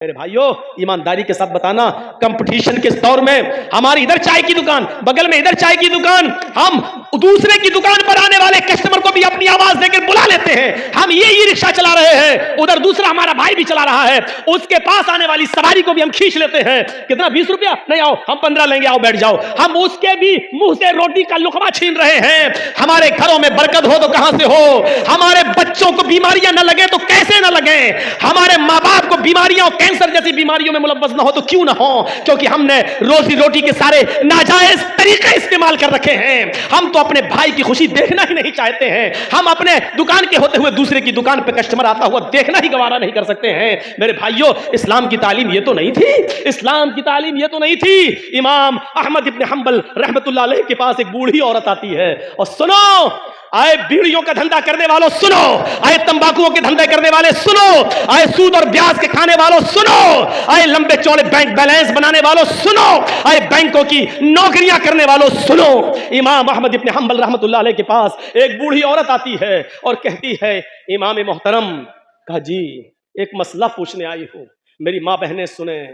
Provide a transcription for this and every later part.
میرے بھائیوں ایمانداری کے ساتھ بتانا، کمپٹیشن کے دور میں ہماری ادھر چائے کی دکان، بغل میں ادھر چائے کی دکان، ہم دوسرے کی دکان پر آنے والے کسٹمر کو بھی اپنی آواز دے کر بلا لیتے ہیں. ہم یہ رکشہ چلا رہے ہیں، ادھر دوسرا ہمارا بھائی بھی چلا رہا ہے، اس کے پاس آنے والی سواری کو بھی ہم کھینچ لیتے ہیں. کتنا 20 روپیہ؟ نہیں، آؤ ہم 15 لیں گے، آؤ بیٹھ جاؤ. ہم اس کے بھی منہ سے روٹی کا لقمہ چھین رہے ہیں. ہمارے گھروں میں برکت ہو تو کہاں سے ہو؟ ہمارے بچوں کو بیماریاں نہ لگے تو کیسے نہ لگیں؟ ہمارے ماں باپ کو بیماریاں اور کینسر جیسی بیماریوں میں ملوث نہ ہو تو کیوں نہ ہو؟ کیونکہ ہم نے روزی روٹی کے سارے ناجائز طریقے استعمال کر رکھے ہیں. ہم تو اپنے بھائی کی خوشی دیکھنا ہی نہیں چاہتے ہیں. ہم اپنے دکان کے ہوتے ہوئے دوسرے کی دکان پہ کسٹمر آتا ہوا دیکھنا ہی گوارا نہیں کر سکتے ہیں. میرے بھائیوں اسلام کی تعلیم یہ تو نہیں تھی، اسلام کی تعلیم یہ تو نہیں تھی. امام احمد ابن حنبل رحمت اللہ علیہ کے پاس ایک بوڑھی عورت آتی ہے، اور سنو آئے بیڑیوں کا دھندا کرنے والوں سنو، آئے تمباکوؤں کے دھندے کرنے والے سنو، آئے سود اور بیاج کے کھانے والوں سنو، آئے لمبے چوڑے بینک بیلنس بنانے والوں سنو، آئے بینکوں کی نوکریاں کرنے والوں سنو. امام احمد ابن حنبل رحمت اللہ علیہ کے پاس ایک بوڑھی عورت آتی ہے اور کہتی ہے امام محترم، کہا جی ایک مسئلہ پوچھنے آئی ہوں، میری ماں بہنیں سنیں،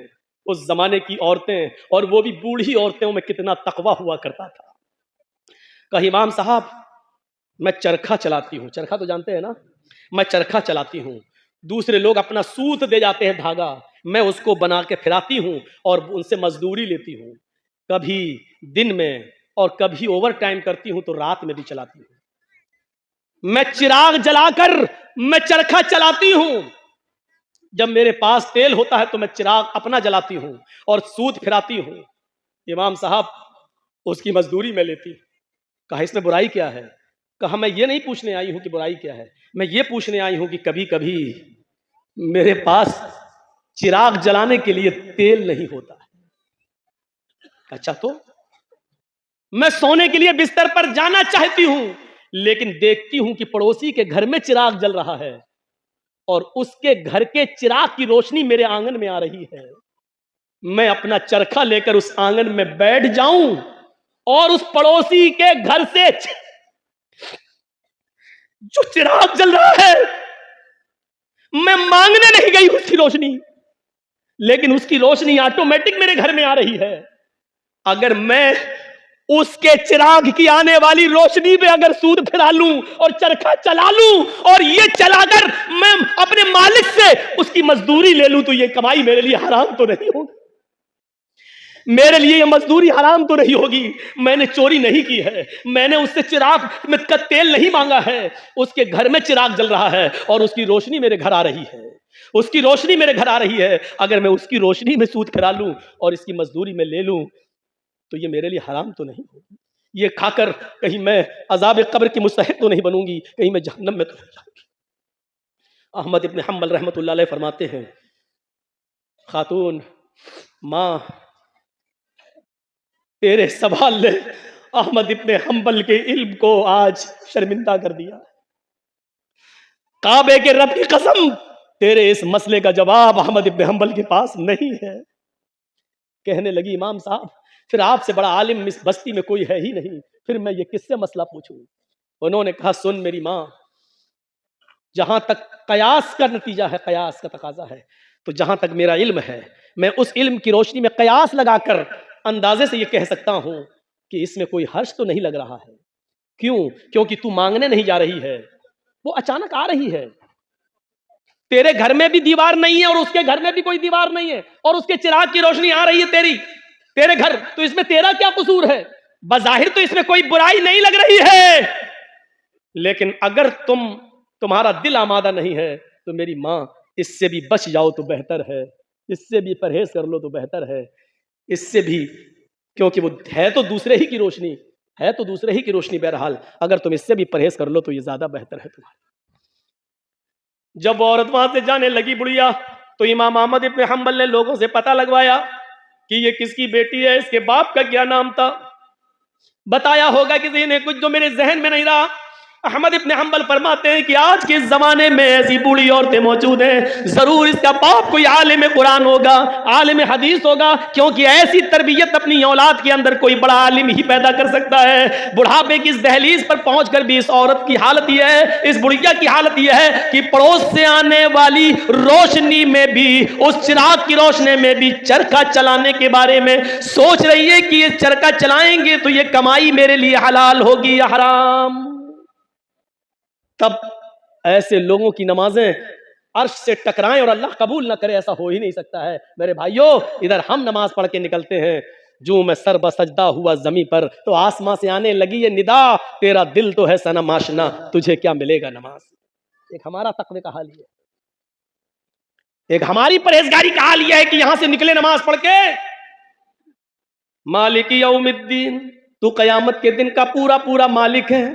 اس زمانے کی عورتیں اور وہ بھی بوڑھی عورتوں میں کتنا تقوی ہوا کرتا تھا. کہا امام صاحب میں چرخہ چلاتی ہوں، چرخہ تو جانتے ہیں نا، میں چرخہ چلاتی ہوں، دوسرے لوگ اپنا سوت دے جاتے ہیں دھاگا، میں اس کو بنا کے پھراتی ہوں اور ان سے مزدوری لیتی ہوں، کبھی دن میں اور کبھی اوور ٹائم کرتی ہوں تو رات میں بھی چلاتی ہوں. میں چراغ جلا کر میں چرخہ چلاتی ہوں، جب میرے پاس تیل ہوتا ہے تو میں چراغ اپنا جلاتی ہوں اور سوت پھراتی ہوں. امام صاحب اس کی مزدوری میں لیتی. کہا اس میں برائی کیا ہے؟ کہا میں یہ نہیں پوچھنے آئی ہوں کہ برائی کیا ہے، میں یہ پوچھنے آئی ہوں کہ کبھی کبھی میرے پاس چراغ جلانے کے لیے تیل نہیں ہوتا. اچھا تو میں سونے کے لیے بستر پر جانا چاہتی ہوں لیکن دیکھتی ہوں کہ پڑوسی کے گھر میں چراغ جل رہا ہے اور اس کے گھر کے چراغ کی روشنی میرے آنگن میں آ رہی ہے. میں اپنا چرخہ لے کر اس آنگن میں بیٹھ جاؤں اور اس پڑوسی کے گھر سے جو چراغ جل رہا ہے میں مانگنے نہیں گئی اس کی روشنی، لیکن اس کی روشنی آٹومیٹک میرے گھر میں آ رہی ہے. اگر میں اس کے چراغ کی آنے والی روشنی پہ اگر سود پھرا لوں اور چرخہ چلا لوں اور یہ چلا کر میں اپنے مالک سے اس کی مزدوری لے لوں تو یہ کمائی میرے لیے حرام تو نہیں ہوگی؟ میرے لیے یہ مزدوری حرام تو نہیں ہوگی؟ میں نے چوری نہیں کی ہے، میں نے اس سے چراغ میں کا تیل نہیں مانگا ہے، اس کے گھر میں چراغ جل رہا ہے اور اس کی روشنی میرے گھر آ رہی ہے، اس کی روشنی میرے گھر آ رہی ہے. اگر میں اس کی روشنی میں سود پھرا لوں اور اس کی مزدوری میں لے لوں تو یہ میرے لیے حرام تو نہیں ہوگی؟ یہ کھا کر کہیں میں عذاب قبر کی مستحق تو نہیں بنوں گی، کہیں میں جہنم میں تو نہیں جاؤں گی. احمد ابن حنبل رحمت اللہ علیہ فرماتے ہیں خاتون ماں تیرے سوال نے احمد ابن حنبل کے علم کو آج شرمندہ کر دیا. کعبے کے رب کی قسم تیرے اس مسئلے کا جواب احمد ابن حنبل کے پاس نہیں ہے. کہنے لگی امام صاحب پھر آپ سے بڑا عالم اس بستی میں کوئی ہے ہی نہیں، پھر میں یہ کس سے مسئلہ پوچھوں؟ انہوں نے کہا سن میری ماں، جہاں تک قیاس کا نتیجہ ہے، قیاس کا تقاضا ہے، تو جہاں تک میرا علم ہے میں اس علم کی روشنی میں قیاس لگا کر اندازے سے یہ کہہ سکتا ہوں کہ اس میں کوئی حرج تو نہیں لگ رہا ہے. کیوں؟ کیونکہ تو مانگنے نہیں جا رہی ہے، وہ اچانک آ رہی ہے. تیرے گھر میں بھی دیوار نہیں ہے اور اس کے گھر میں بھی کوئی دیوار نہیں ہے اور اس کے چراغ کی روشنی آ رہی ہے تیرے گھر، تو اس میں تیرا کیا قصور ہے؟ بظاہر تو اس میں کوئی برائی نہیں لگ رہی ہے، لیکن اگر تمہارا دل آمادہ نہیں ہے تو میری ماں اس سے بھی بچ جاؤ تو بہتر ہے، اس سے بھی پرہیز کر لو تو بہتر ہے. اس سے بھی کیونکہ وہ ہے تو دوسرے ہی کی روشنی، ہے تو دوسرے ہی کی روشنی، بہرحال اگر تم اس سے بھی پرہیز کر لو تو یہ زیادہ بہتر ہے تمہارا. جب وہ عورت وہاں سے جانے لگی بڑھیا تو امام احمد ابن حنبل نے لوگوں سے پتہ لگوایا کہ یہ کس کی بیٹی ہے، اس کے باپ کا کیا نام تھا. بتایا ہوگا کسی نے کچھ جو میرے ذہن میں نہیں رہا. احمد ابن حنبل فرماتے ہیں کہ آج کے اس زمانے میں ایسی بوڑھی عورتیں موجود ہیں، ضرور اس کا باپ کوئی عالم قرآن ہوگا، عالم حدیث ہوگا، کیونکہ ایسی تربیت اپنی اولاد کے اندر کوئی بڑا عالم ہی پیدا کر سکتا ہے۔ بڑھاپے کی اس دہلیز پر پہنچ کر بھی اس عورت کی حالت یہ ہے، اس بڑھیا کی حالت یہ ہے کہ پڑوس سے آنے والی روشنی میں بھی، اس چراغ کی روشنی میں بھی چرخہ چلانے کے بارے میں سوچ رہی ہے کہ یہ چرخہ چلائیں گے تو یہ کمائی میرے لیے حلال ہوگی یا حرام۔ تب ایسے لوگوں کی نمازیں عرش سے ٹکرائیں اور اللہ قبول نہ کرے، ایسا ہو ہی نہیں سکتا ہے۔ میرے بھائیوں، ادھر ہم نماز پڑھ کے نکلتے ہیں، جو میں سر بسجدہ ہوا زمین پر تو آسماں سے آنے لگی یہ ندا، تیرا دل تو ہے صنم آشنا، تجھے کیا ملے گا نماز۔ ایک ہمارا تقوی کا حال یہ ہے، ایک ہماری پرہیزگاری کا حال یہ ہے کہ یہاں سے نکلے نماز پڑھ کے، مالک یوم الدین، تو قیامت کے دن کا پورا پورا مالک ہے۔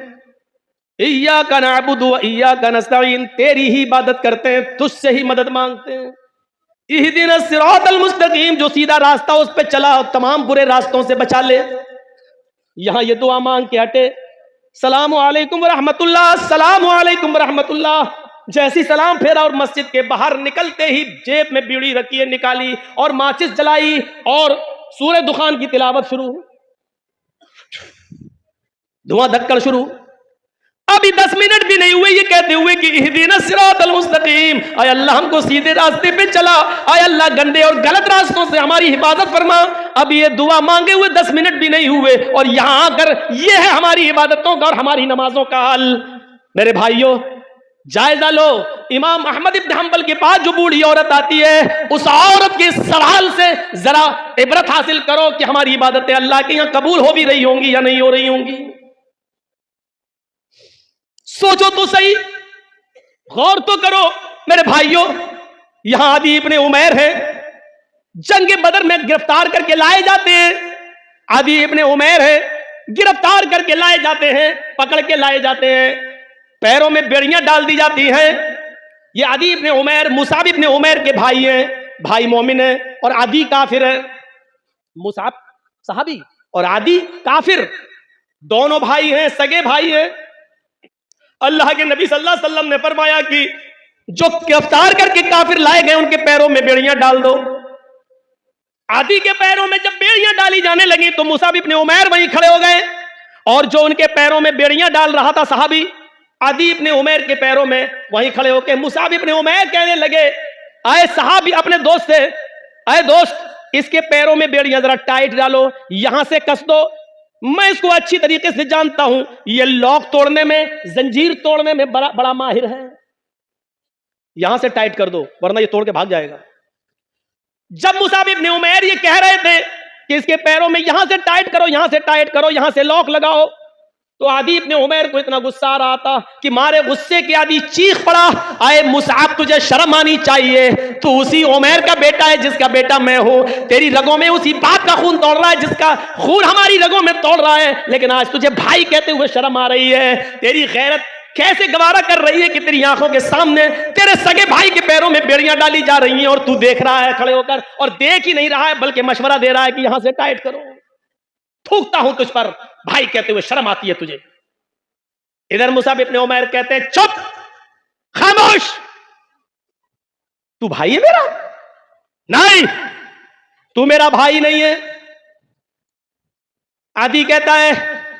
ایاک نعبد و ایاک نستعین، تیری ہی عبادت کرتے ہیں، تجھ سے ہی مدد مانگتے ہیں۔ اہدنا الصراط المستقیم، جو سیدھا راستہ اس پہ چلا تمام برے راستوں سے بچا لے۔ یہاں یہ دعا مانگ کے ہٹے، السلام علیکم ورحمۃ اللہ، السلام علیکم ورحمۃ اللہ، جیسی سلام پھیرا اور مسجد کے باہر نکلتے ہی جیب میں بیڑی رکھی ہے نکالی اور ماچس جلائی اور سورہ دخان کی تلاوت شروع، دھواں دھکڑ شروع۔ ابھی 10 منٹ بھی نہیں ہوئے یہ کہتے ہوئے کہ اہدنا الصراط المستقیم، اے اللہ ہم کو سیدھے راستے پہ چلا، اے اللہ گندے اور غلط راستوں سے ہماری حفاظت فرما۔ اب یہ دعا مانگے ہوئے 10 منٹ بھی نہیں ہوئے اور یہاں آ کر یہ ہے ہماری عبادتوں کا اور ہماری نمازوں کا حل۔ میرے بھائیوں، جائزہ لو، امام احمد ابن حنبل کے پاس جو بوڑھی عورت آتی ہے، اس عورت کے سوال سے ذرا عبرت حاصل کرو کہ ہماری عبادتیں اللہ کے یہاں قبول ہو بھی رہی ہوں گی یا نہیں ہو رہی ہوں گی۔ سوچو تو صحیح، غور تو کرو میرے بھائیوں۔ یہاں عدی ابن عمیر ہے، جنگ بدر میں گرفتار کر کے لائے جاتے ہیں، عدی ابن عمیر ہے، گرفتار کر کے لائے جاتے ہیں، پکڑ کے لائے جاتے ہیں، پیروں میں بیڑیاں ڈال دی جاتی ہیں۔ یہ عدی ابن عمیر مصعب ابن عمیر کے بھائی ہیں، بھائی مومن ہیں اور عدی کافر ہے۔ مصعب صحابی اور عدی کافر، دونوں بھائی ہیں، سگے بھائی ہیں۔ اللہ کے نبی صلی اللہ علیہ وسلم نے فرمایا کہ جو گرفتار کر کے کافر لائے گئے ان کے پیروں میں بیڑیاں ڈال دو۔ عدی کے پیروں میں جب بیڑیاں ڈالی جانے لگی تو مصعب ابن عمیر وہیں کھڑے ہو گئے اور جو ان کے پیروں میں بیڑیاں ڈال رہا تھا صحابی عدی ابن عمیر کے پیروں میں، وہیں کھڑے ہو کے مصعب ابن عمیر کہنے لگے، اے صحابی اپنے دوست سے، اے دوست اس کے پیروں میں بیڑیاں ذرا ٹائٹ ڈالو، یہاں سے کس دو، میں اس کو اچھی طریقے سے جانتا ہوں، یہ لاک توڑنے میں، زنجیر توڑنے میں بڑا ماہر ہے، یہاں سے ٹائٹ کر دو ورنہ یہ توڑ کے بھاگ جائے گا۔ جب مصعب ابن عمیر یہ کہہ رہے تھے کہ اس کے پیروں میں یہاں سے ٹائٹ کرو، یہاں سے ٹائٹ کرو، یہاں سے لاک لگاؤ، تو عدی ابن عمیر کو اتنا غصہ آ رہا تھا کہ مارے غصے کے عدی چیخ پڑا، اے مصعب تجھے شرم آنی چاہیے، تو اسی عمیر کا بیٹا ہے جس کا بیٹا میں ہوں، تیری رگوں میں اسی باپ کا خون دوڑ رہا ہے جس کا خون ہماری رگوں میں دوڑ رہا ہے، لیکن آج تجھے بھائی کہتے ہوئے شرم آ رہی ہے، تیری غیرت کیسے گوارا کر رہی ہے کہ تیری آنکھوں کے سامنے تیرے سگے بھائی کے پیروں میں بیڑیاں ڈالی جا رہی ہیں اور تو دیکھ رہا ہے کھڑے ہو کر، اور دیکھ ہی نہیں رہا ہے بلکہ مشورہ دے رہا ہے کہ یہاں سے ٹائٹ کرو، تھوکتا ہوں تجھ پر، بھائی کہتے ہوئے شرم آتی ہے تجھے۔ ادھر مصعب ابن عمیر کہتے ہیں چپ، خاموش، تو بھائی ہے میرا؟ نہیں، تو میرا بھائی نہیں ہے۔ عدی کہتا ہے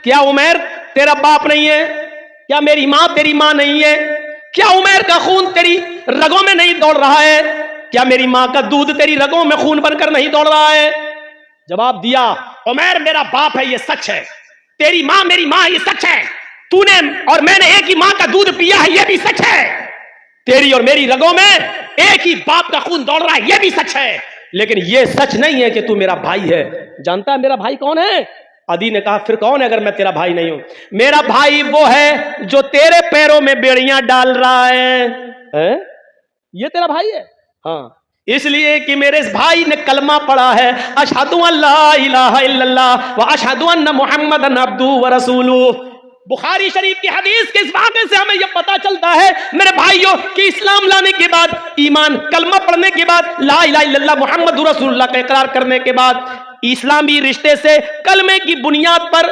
کیا عمیر تیرا باپ نہیں ہے؟ کیا میری ماں تیری ماں نہیں ہے؟ کیا عمیر کا خون تیری رگوں میں نہیں دوڑ رہا ہے؟ کیا میری ماں کا دودھ تیری رگوں میں خون بن کر نہیں دوڑ رہا ہے؟ جواب دیا، عمیر میرا باپ ہے یہ سچ ہے، تیری ماں میری ماں یہ سچ ہے، تو نے اور میں نے ایک ہی ماں کا دودھ پیا ہے یہ بھی سچ ہے، تیری اور میری رگوں میں ایک ہی باپ کا خون دوڑ رہا ہے یہ بھی سچ ہے، لیکن یہ سچ نہیں ہے کہ تو میرا بھائی ہے۔ جانتا ہے میرا بھائی کون ہے؟ عدی نے کہا پھر کون ہے اگر میں تیرا بھائی نہیں ہوں؟ میرا بھائی وہ ہے جو تیرے پیروں میں بیڑیاں ڈال رہا ہے، یہ تیرا بھائی ہے؟ ہاں، اس لیے کہ میرے اس بھائی نے کلمہ پڑھا ہے، اشہد ان لا الہ الا اللہ واشہد ان محمدن عبدہ ورسولہ۔ بخاری شریف کی حدیث کے اس واقعے سے ہمیں یہ پتا چلتا ہے میرے بھائیوں کہ اسلام لانے کے بعد، ایمان کلمہ پڑھنے کے بعد، لا الہ الا اللہ محمد رسول اللہ کا اقرار کرنے کے بعد، اسلامی رشتے سے کلمے کی بنیاد پر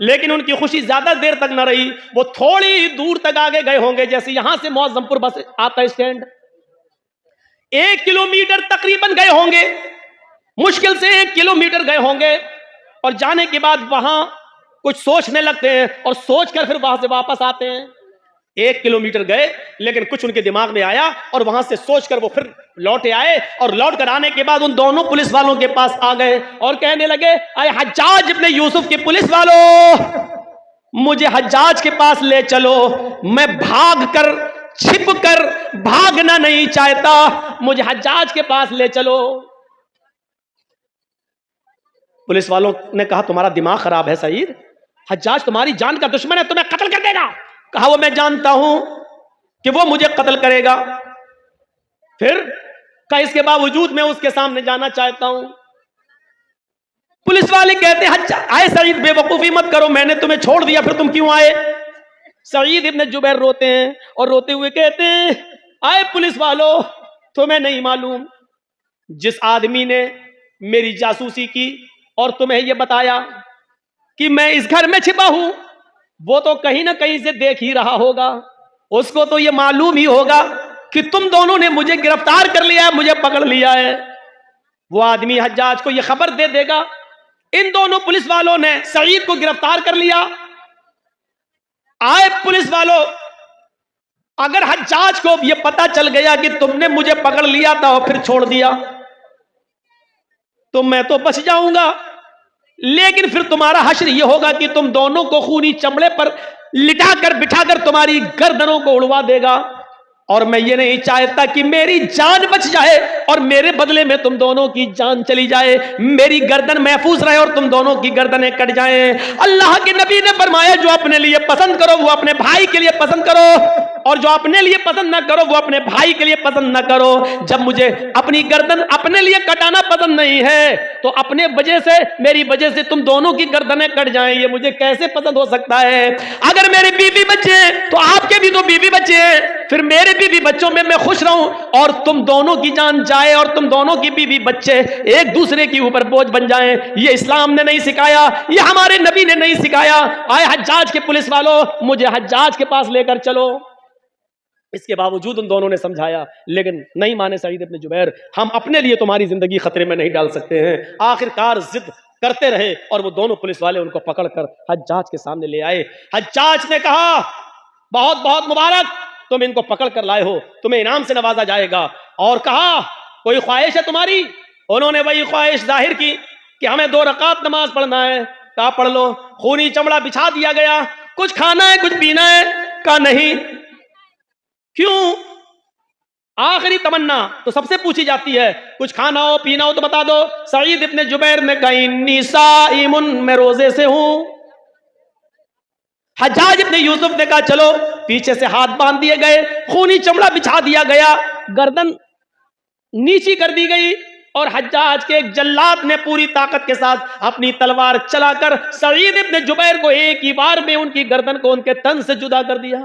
لیکن ان کی خوشی زیادہ دیر تک نہ رہی. وہ تھوڑی دور تک آگے گئے ہوں گے, جیسے یہاں سے معظم پور بس آتا ہے اسٹینڈ, 1 کلومیٹر تقریباً گئے ہوں گے, مشکل سے 1 کلومیٹر گئے ہوں گے, اور جانے کے بعد وہاں کچھ سوچنے لگتے ہیں اور سوچ کر پھر وہاں سے واپس آتے ہیں. 1 کلومیٹر گئے لیکن کچھ ان کے دماغ میں آیا اور وہاں سے سوچ کر وہ پھر لوٹے آئے, اور لوٹ کر آنے کے بعد ان دونوں پولیس والوں کے پاس آ گئے اور کہنے لگے, اے حجاج ابن یوسف کے پولیس والوں, مجھے حجاج کے پاس لے چلو, میں بھاگ کر چھپ کر بھاگنا نہیں چاہتا, مجھے حجاج کے پاس لے چلو. پولیس والوں نے کہا تمہارا دماغ خراب ہے سعید, حجاج تمہاری جان کا دشمن ہے, تمہیں قتل کر دے گا. کہا وہ میں جانتا ہوں کہ وہ مجھے قتل کرے گا. پھر کہا اس کے باوجود میں اس کے سامنے جانا چاہتا ہوں. پولیس والے کہتے ہیں آئے سعید بے وقوفی مت کرو, میں نے تمہیں چھوڑ دیا, پھر تم کیوں آئے؟ سعید ابن جبیر روتے ہیں اور روتے ہوئے کہتے ہیں, آئے پولیس والو, تمہیں نہیں معلوم جس آدمی نے میری جاسوسی کی اور تمہیں یہ بتایا کہ میں اس گھر میں چھپا ہوں, وہ تو کہیں نہ کہیں سے دیکھ ہی رہا ہوگا, اس کو تو یہ معلوم ہی ہوگا کہ تم دونوں نے مجھے گرفتار کر لیا ہے, مجھے پکڑ لیا ہے. وہ آدمی حجاج کو یہ خبر دے دے گا ان دونوں پولیس والوں نے سعید کو گرفتار کر لیا. آئے پولیس والوں, اگر حجاج کو یہ پتا چل گیا کہ تم نے مجھے پکڑ لیا تھا اور پھر چھوڑ دیا تو میں تو بچ جاؤں گا, لیکن پھر تمہارا حشر یہ ہوگا کہ تم دونوں کو خونی چمڑے پر لٹا کر بٹھا کر تمہاری گردنوں کو اڑوا دے گا, اور میں یہ نہیں چاہتا کہ میری جان بچ جائے اور میرے بدلے میں تم دونوں کی جان چلی جائے, میری گردن محفوظ رہے اور تم دونوں کی گردنیں کٹ جائیں. اللہ کے نبی نے فرمایا جو اپنے لیے پسند کرو وہ اپنے بھائی کے لیے پسند کرو, اور جو اپنے لیے پسند نہ کرو وہ اپنے بھائی کے لیے پسند نہ کرو. جب مجھے اپنی گردن اپنے لیے کٹانا پسند نہیں ہے تو اپنے وجہ سے, میری وجہ سے تم دونوں کی گردنیں کٹ جائیں, یہ مجھے کیسے پسند ہو سکتا ہے؟ اگر میری بیوی بچے ہیں تو آپ کے بھی تو بیوی بچے ہیں, پھر میرے بیوی بچوں میں خوش رہوں, اور تم دونوں کی جان جائے اور تم دونوں کی بیوی بچے ایک دوسرے کے اوپر بوجھ بن جائیں, یہ اسلام نے نہیں سکھایا, یہ ہمارے نبی نے نہیں سکھایا. آئے حجاج کے پولیس والوں, مجھے حجاج کے پاس لے کر چلو. اس کے باوجود ان دونوں نے سمجھایا لیکن نہیں مانے سعید ابن جبیر, ہم اپنے لیے تمہاری زندگی خطرے میں نہیں ڈال سکتے ہیں. آخرکار ضد کرتے رہے اور وہ دونوں پولیس والے ان کو پکڑ کر حجاج کے سامنے لے آئے. حجاج نے کہا بہت بہت مبارک, تم ان کو پکڑ کر لائے ہو, تمہیں انعام سے نوازا جائے گا. اور کہا کوئی خواہش ہے تمہاری؟ انہوں نے وہی خواہش ظاہر کی کہ ہمیں 2 رکعت نماز پڑھنا ہے. کہا پڑھ لو. خونی چمڑا بچھا دیا گیا. کچھ کھانا ہے کچھ پینا ہے؟ کہا نہیں. کیوں؟ آخری تمنا تو سب سے پوچھی جاتی ہے, کچھ کھانا ہو پینا ہو تو بتا دو. سعید ابن جبیر نے کہا انی صائم, میں روزے سے ہوں. حجاج ابن یوسف نے کہا چلو. پیچھے سے ہاتھ باندھ دیے گئے, خونی چمڑا بچھا دیا گیا, گردن نیچی کر دی گئی, اور حجاج کے ایک جلاد نے پوری طاقت کے ساتھ اپنی تلوار چلا کر سعید ابن جبیر کو ایک ہی بار میں ان کی گردن کو ان کے تن سے جدا کر دیا.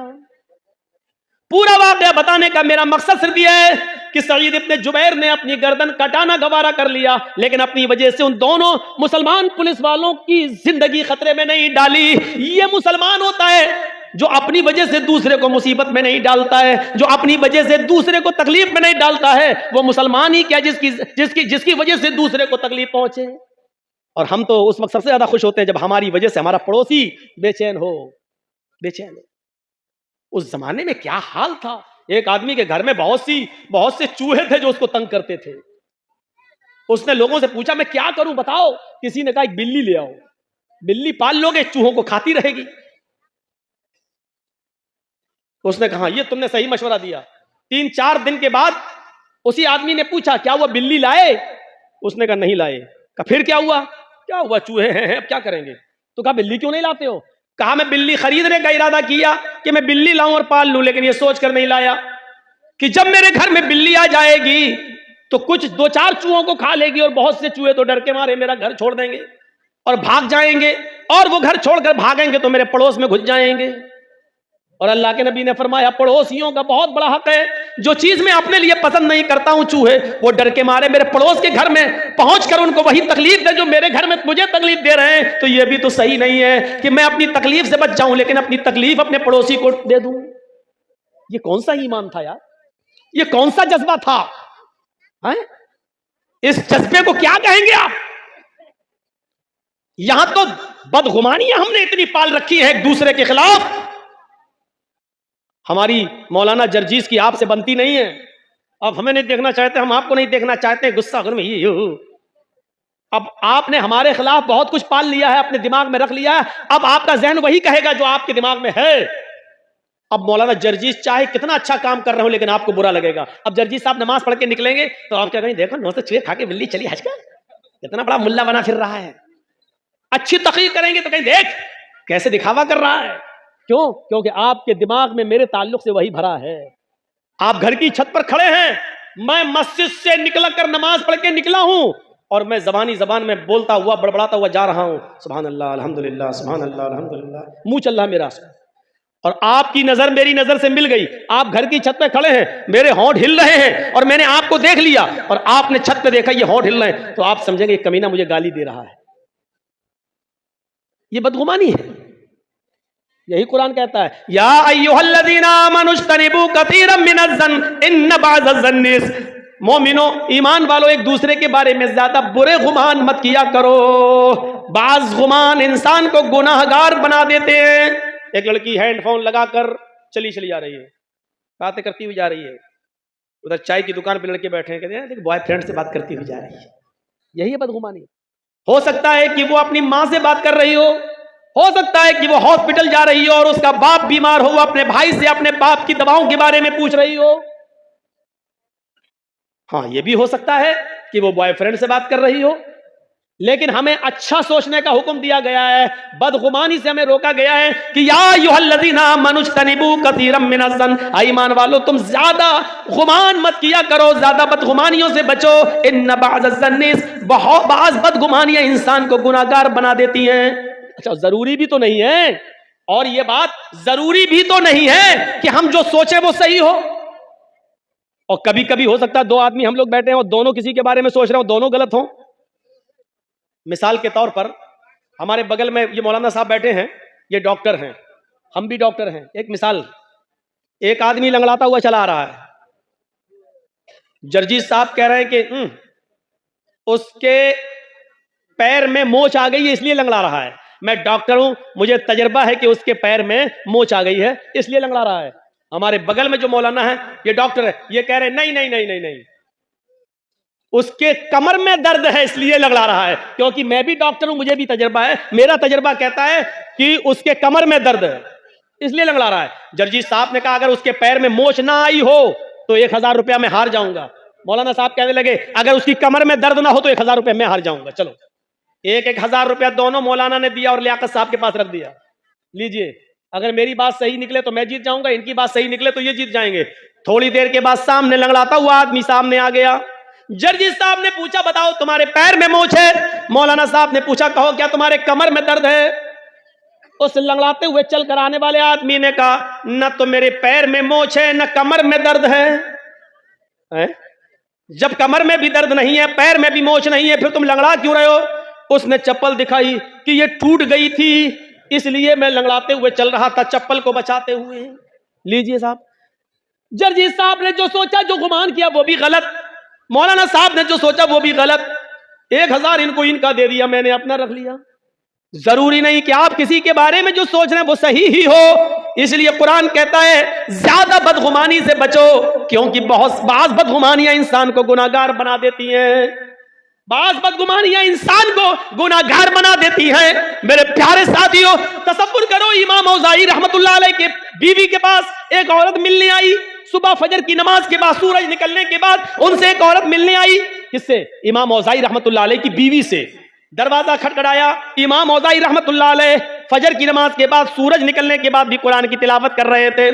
پورا واقعہ بتانے کا میرا مقصد صرف یہ ہے کہ سعید ابن جبیر نے اپنی گردن کٹانا گوارا کر لیا, لیکن اپنی وجہ سے ان دونوں مسلمان پولیس والوں کی زندگی خطرے میں نہیں ڈالی. یہ مسلمان ہوتا ہے جو اپنی وجہ سے دوسرے کو مصیبت میں نہیں ڈالتا ہے, جو اپنی وجہ سے دوسرے کو تکلیف میں نہیں ڈالتا ہے, وہ مسلمان ہی کیا جس کی وجہ سے دوسرے کو تکلیف پہنچے. اور ہم تو اس وقت سب سے زیادہ خوش ہوتے ہیں جب ہماری وجہ سے ہمارا پڑوسی بے چین ہو. اس زمانے میں کیا حال تھا, ایک آدمی کے گھر میں بہت سے چوہے تھے جو اس کو تنگ کرتے تھے. اس نے لوگوں سے پوچھا میں کیا کروں بتاؤ. کسی نے کہا ایک بلی لے آؤ, بلی پال لو گے چوہوں کو کھاتی رہے گی. اس نے کہا یہ تم نے صحیح مشورہ دیا. 3-4 دن کے بعد اسی آدمی نے پوچھا کیا وہ بلی لائے؟ اس نے کہا نہیں لائے. کہا پھر کیا ہوا؟ چوہے ہیں اب کیا کریں گے؟ تو کہا بلی کیوں نہیں لاتے ہو؟ کہا میں بلی خریدنے کا ارادہ کیا کہ میں بلی لاؤں اور پال لوں, لیکن یہ سوچ کر نہیں لایا کہ جب میرے گھر میں بلی آ جائے گی تو کچھ 2-4 چوہوں کو کھا لے گی, اور بہت سے چوہے تو ڈر کے مارے میرا گھر چھوڑ دیں گے اور بھاگ جائیں گے, اور وہ گھر چھوڑ کر بھاگیں گے تو میرے پڑوس میں گھس جائیں گے. اور اللہ کے نبی نے فرمایا پڑوسیوں کا بہت بڑا حق ہے. جو چیز میں اپنے لیے پسند نہیں کرتا ہوں چوہے وہ ڈر کے مارے میرے پڑوس کے گھر میں پہنچ کر ان کو وہی تکلیف دے جو میرے گھر میں مجھے تکلیف دے رہے ہیں. تو یہ بھی تو صحیح نہیں ہے کہ میں اپنی تکلیف سے بچ جاؤں لیکن اپنی تکلیف اپنے پڑوسی کو دے دوں. یہ کون سا ایمان تھا یار؟ یہ کون سا جذبہ تھا؟ اس جذبے کو کیا کہیں گے آپ؟ یہاں تو بدگمانیاں ہم نے اتنی پال رکھی ہے ایک دوسرے کے خلاف. ہماری مولانا جرجیز کی آپ سے بنتی نہیں ہے. اب ہمیں نہیں دیکھنا چاہتے, ہم آپ کو نہیں دیکھنا چاہتے, غصہ میں اب آپ نے ہمارے خلاف بہت کچھ پال لیا ہے, اپنے دماغ میں رکھ لیا ہے. اب آپ کا ذہن وہی کہے گا جو آپ کے دماغ میں ہے. اب مولانا جرجیز چاہے کتنا اچھا کام کر رہے ہو لیکن آپ کو برا لگے گا. اب جرجیز صاحب نماز پڑھ کے نکلیں گے تو آپ کیا کہیں, دیکھو نو سے چوہے کھا کے بلی چلی حج کا, کتنا بڑا ملا بنا پھر رہا ہے. اچھی تقریر کریں گے تو کہیں دیکھ کیسے دکھاوا کر رہا ہے. کیوں؟ کیونکہ آپ کے دماغ میں میرے تعلق سے وہی بھرا ہے. آپ گھر کی چھت پر کھڑے ہیں, میں مسجد سے نکل کر نماز پڑھ کے نکلا ہوں اور میں زبان میں بولتا ہوا بڑبڑاتا ہوا جا رہا ہوں, سبحان اللہ الحمدللہ سبحان اللہ الحمدللہ, منہ چل رہا میرا, اور آپ کی نظر میری نظر سے مل گئی. آپ گھر کی چھت پہ کھڑے ہیں, میرے ہونٹ ہل رہے ہیں اور میں نے آپ کو دیکھ لیا اور آپ نے چھت پہ دیکھا یہ ہونٹ ہل رہے ہیں, تو آپ سمجھیں گے یہ کمینہ مجھے گالی دے رہا ہے. یہ بدگمانی ہے. یہی قرآن کہتا ہے یا ایھا الذین آمنوا اجتنبوا کثیرا من الظن ان بعض الظن. مومنو ایمان والو ایک دوسرے کے بارے میں زیادہ برے گمان مت کیا کرو, بعض گمان انسان کو گناہ گار بنا دیتے ہیں. ایک لڑکی ہینڈ فون لگا کر چلی جا رہی ہے, باتیں کرتی ہوئی جا رہی ہے, ادھر چائے کی دکان پہ لڑکے بیٹھے ہیں, کہتے ہیں بوائے فرینڈ سے بات کرتی ہوئی جا رہی ہے. یہی ہے بدگمانی. ہو سکتا ہے کہ وہ اپنی ماں سے بات کر رہی ہو سکتا ہے کہ وہ ہاسپٹل جا رہی ہو اور اس کا باپ بیمار ہو, اپنے بھائی سے اپنے باپ کی دواؤں کے بارے میں پوچھ رہی ہو. ہاں یہ بھی ہو سکتا ہے کہ وہ بوائے فرینڈ سے بات کر رہی ہو. لیکن ہمیں اچھا سوچنے کا حکم دیا گیا ہے, بدگمانی سے ہمیں روکا گیا ہے کہ یا ایھا الذین آمنوا اجتنبوا کثیرا من الظن, ایمان والو تم زیادہ گمان مت کیا کرو, زیادہ بدگمانیوں سے بچو. ان بعض الظن, بعض بدگمانیاں انسان کو گناہگار بنا دیتی ہیں. اچھا ضروری بھی تو نہیں ہے, اور یہ بات ضروری بھی تو نہیں ہے کہ ہم جو سوچیں وہ صحیح ہو. اور کبھی کبھی ہو سکتا ہے دو آدمی ہم لوگ بیٹھے ہیں اور دونوں کسی کے بارے میں سوچ رہے ہوں, دونوں غلط ہوں. مثال کے طور پر ہمارے بغل میں یہ مولانا صاحب بیٹھے ہیں, یہ ڈاکٹر ہیں, ہم بھی ڈاکٹر ہیں. ایک مثال, ایک آدمی لنگڑاتا ہوا چلا آ رہا ہے, جرجیز صاحب کہہ رہے ہیں کہ اس کے پیر میں موچ آ گئی ہے اس لیے لنگڑا رہا ہے. میں ڈاکٹر ہوں, مجھے تجربہ ہے کہ اس کے پیر میں موچ آ گئی ہے اس لیے لنگڑا رہا ہے. ہمارے بغل میں جو مولانا ہے یہ ڈاکٹر ہے, یہ کہہ رہے نہیں نہیں نہیں نہیں نہیں, اس کے کمر میں درد ہے اس لیے لنگڑا رہا ہے. کیونکہ میں بھی ڈاکٹر ہوں, مجھے بھی تجربہ ہے, میرا تجربہ کہتا ہے کہ اس کے کمر میں درد ہے اس لیے لنگڑا رہا ہے. جرجیز صاحب نے کہا اگر اس کے پیر میں موچ نہ آئی ہو تو 1000 روپیہ میں ہار جاؤں گا. مولانا صاحب کہنے لگے اگر اس کی کمر میں درد نہ ہو تو 1000 روپیہ میں ہار جاؤں گا. چلو 1000 روپیہ دونوں مولانا نے دیا اور لیاقت صاحب کے پاس رکھ دیا. لیجئے, اگر میری بات صحیح نکلے تو میں جیت جاؤں گا, ان کی بات صحیح نکلے تو یہ جیت جائیں گے. تھوڑی دیر کے بعد سامنے لنگڑاتا ہوا آدمی سامنے آ گیا. جرجیز صاحب نے پوچھا بتاؤ تمہارے پیر میں موچ ہے؟ مولانا صاحب نے پوچھا کہو کیا تمہارے کمر میں درد ہے؟ اس لنگڑاتے ہوئے چل کر آنے والے آدمی نے کہا نہ تو میرے پیر میں موچ ہے نہ کمر میں درد ہے. جب کمر میں بھی درد نہیں ہے, پیر میں بھی موچ نہیں ہے, پھر تم لنگڑا کیوں رہے ہو؟ اس نے چپل دکھائی کہ یہ ٹوٹ گئی تھی اس لیے میں لنگڑاتے ہوئے چل رہا تھا چپل کو بچاتے ہوئے. لیجئے صاحب, جرجیز صاحب نے جو سوچا جو گمان کیا وہ بھی غلط, مولانا صاحب نے جو سوچا وہ بھی غلط. 1000 ان کو ان کا دے دیا, میں نے اپنا رکھ لیا. ضروری نہیں کہ آپ کسی کے بارے میں جو سوچ رہے ہیں وہ صحیح ہی ہو. اس لیے قرآن کہتا ہے زیادہ بدگمانی سے بچو, کیونکہ بعض بدگمانیاں انسان کو گناہگار بنا دیتی ہیں. بعض بدگمانیاں انسان کو گناہگار بنا دیتی ہیں. میرے پیارے ساتھیوں, تصور کرو امام اوزاعی رحمت اللہ علیہ کے بیوی کے پاس ایک عورت ملنے آئی. صبح فجر کی نماز کے بعد, سورج نکلنے کے بعد ان سے ایک عورت ملنے آئی. کس سے؟ امام اوزاعی رحمت اللہ علیہ کی بیوی سے. دروازہ کھٹکھٹایا, امام اوزاعی رحمت اللہ علیہ فجر کی نماز کے بعد سورج نکلنے کے بعد بھی قرآن کی تلاوت کر رہے تھے,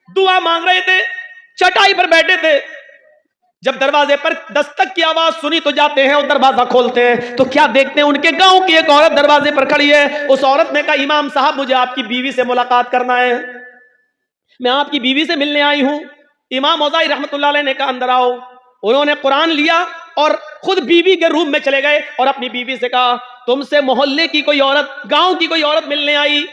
دعا مانگ رہے تھے, چٹائی پر بیٹھے تھے. جب دروازے پر دستک کی آواز سنی تو جاتے ہیں اور دروازہ کھولتے ہیں تو کیا دیکھتے ہیں ان کے گاؤں کی ایک عورت دروازے پر کھڑی ہے. اس عورت نے کہا امام صاحب مجھے آپ کی بیوی سے ملاقات کرنا ہے. میں آپ کی بیوی سے ملنے آئی ہوں. امام اوزاعی رحمۃ اللہ علیہ نے کہا اندر آؤ. انہوں نے قرآن لیا اور خود بیوی کے روم میں چلے گئے اور اپنی بیوی سے کہا تم سے محلے کی کوئی عورت, گاؤں کی کوئی عورت ملنے آئی؟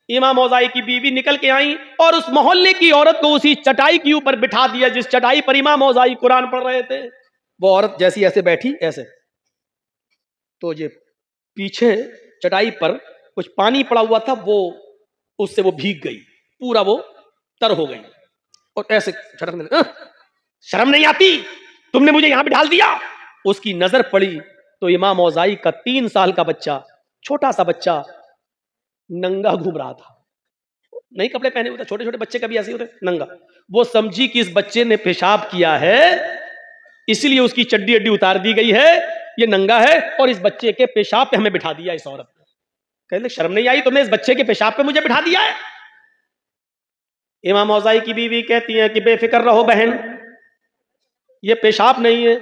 امام اوزاعی کی بیوی نکل کے آئیں اور اس محلے کی عورت کو اسی چٹائی کے اوپر بٹھا دیا جس چٹائی پر امام اوزاعی قرآن پڑھ رہے تھے. وہ عورت جیسی ایسے بیٹھی ایسے, تو یہ پیچھے چٹائی پر کچھ پانی پڑا ہوا تھا, وہ اس سے وہ بھیگ گئی, پورا وہ تر ہو گئی اور ایسے شرم نہیں آتی, تم نے مجھے یہاں بٹھا دیا. اس کی نظر پڑی تو امام اوزاعی کا 3 سال کا بچہ, چھوٹا سا بچہ ننگا گھوم رہا تھا, نہیں کپڑے پہنے ہوتے, چھوٹے چھوٹے بچے کبھی ایسے ہوتے ننگا. وہ سمجھی کہ اس بچے نے پیشاب کیا ہے اسی لیے اس کی چڈی اڈی اتار دی گئی ہے, یہ ننگا ہے اور اس بچے کے پیشاب پہ ہمیں بٹھا دیا اس عورت نے. کہتے شرم نہیں آئی تم نے اس بچے کے پیشاب پہ مجھے بٹھا دیا ہے؟ امام اوزاعی کی بیوی کہتی ہیں کہ بے فکر رہو بہن, یہ پیشاب نہیں ہے.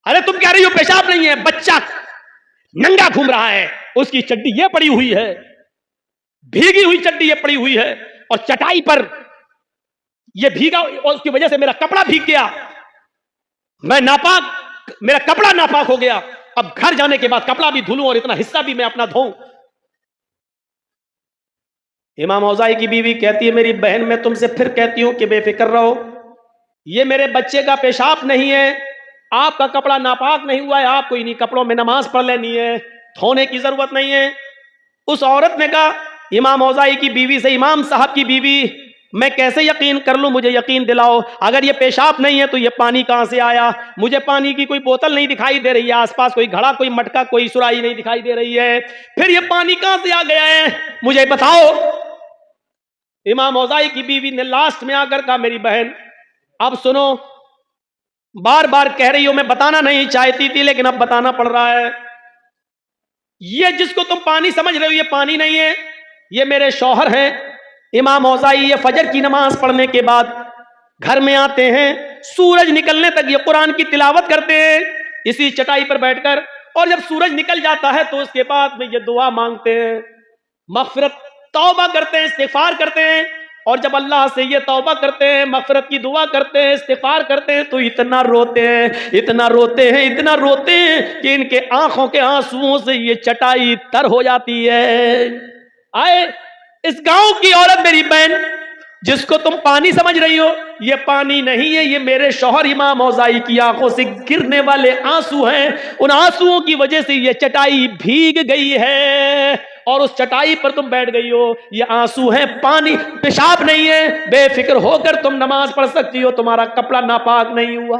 ارے تم کہہ رہی ہو پیشاب نہیں ہے, بچہ ننگا گھوم رہا ہے, اس کی چڈی یہ پڑی ہوئی ہے, بھیگی ہوئی چڈی یہ پڑی ہوئی ہے اور چٹائی پر یہ بھیگا اور اس کی وجہ سے میرا کپڑا بھیگ گیا, میں ناپاک, میرا کپڑا ناپاک ہو گیا, اب گھر جانے کے بعد کپڑا بھی دھلوں اور اتنا حصہ بھی میں اپنا دھوؤں. امام اوزاعی کی بیوی کہتی ہے میری بہن میں تم سے پھر کہتی ہوں کہ بے فکر رہو, یہ میرے بچے کا پیشاب نہیں ہے, آپ کا کپڑا ناپاک نہیں ہوا ہے, آپ کو انہی کپڑوں میں نماز پڑھ لینی ہے, دھونے کی ضرورت نہیں ہے. اس عورت نے کہا امام اوزاعی کی بیوی سے, امام صاحب کی بیوی میں کیسے یقین کر لوں, مجھے یقین دلاؤ, اگر یہ پیشاب نہیں ہے تو یہ پانی کہاں سے آیا؟ مجھے پانی کی کوئی بوتل نہیں دکھائی دے رہی ہے, آس پاس کوئی گھڑا, کوئی مٹکا, کوئی سراہی نہیں دکھائی دے رہی ہے, پھر یہ پانی کہاں سے آ گیا ہے مجھے بتاؤ. امام اوزاعی کی بیوی نے لاسٹ میں آ کر کہا میری بہن اب سنو, بار بار کہہ رہی ہو, میں بتانا نہیں چاہتی تھی لیکن اب بتانا پڑ رہا ہے, یہ جس کو تم پانی سمجھ رہے ہو یہ پانی نہیں ہے, یہ میرے شوہر ہیں. امام اوزاعی یہ فجر کی نماز پڑھنے کے بعد گھر میں آتے ہیں, سورج نکلنے تک یہ قرآن کی تلاوت کرتے ہیں اسی چٹائی پر بیٹھ کر, اور جب سورج نکل جاتا ہے تو اس کے بعد میں یہ دعا مانگتے ہیں, مغفرت, توبہ کرتے ہیں, استغفار کرتے ہیں, اور جب اللہ سے یہ توبہ کرتے ہیں, مغفرت کی دعا کرتے ہیں, استغفار کرتے ہیں, تو اتنا روتے ہیں, اتنا روتے ہیں, اتنا روتے ہیں کہ ان کے آنکھوں کے آنسوؤں سے یہ چٹائی تر ہو جاتی ہے. آئے اس گاؤں کی عورت میری بہن جس کو تم پانی سمجھ رہی ہو, یہ پانی نہیں ہے, یہ میرے شوہر امام اوزاعی کی آنکھوں سے گرنے والے آنسو ہیں, ان آنسوؤں کی وجہ سے یہ چٹائی بھیگ گئی ہے اور اس چٹائی پر تم بیٹھ گئی ہو, یہ آنسو ہیں, پانی, پیشاب نہیں ہے, بے فکر ہو کر تم نماز پڑھ سکتی ہو, تمہارا کپڑا ناپاک نہیں ہوا.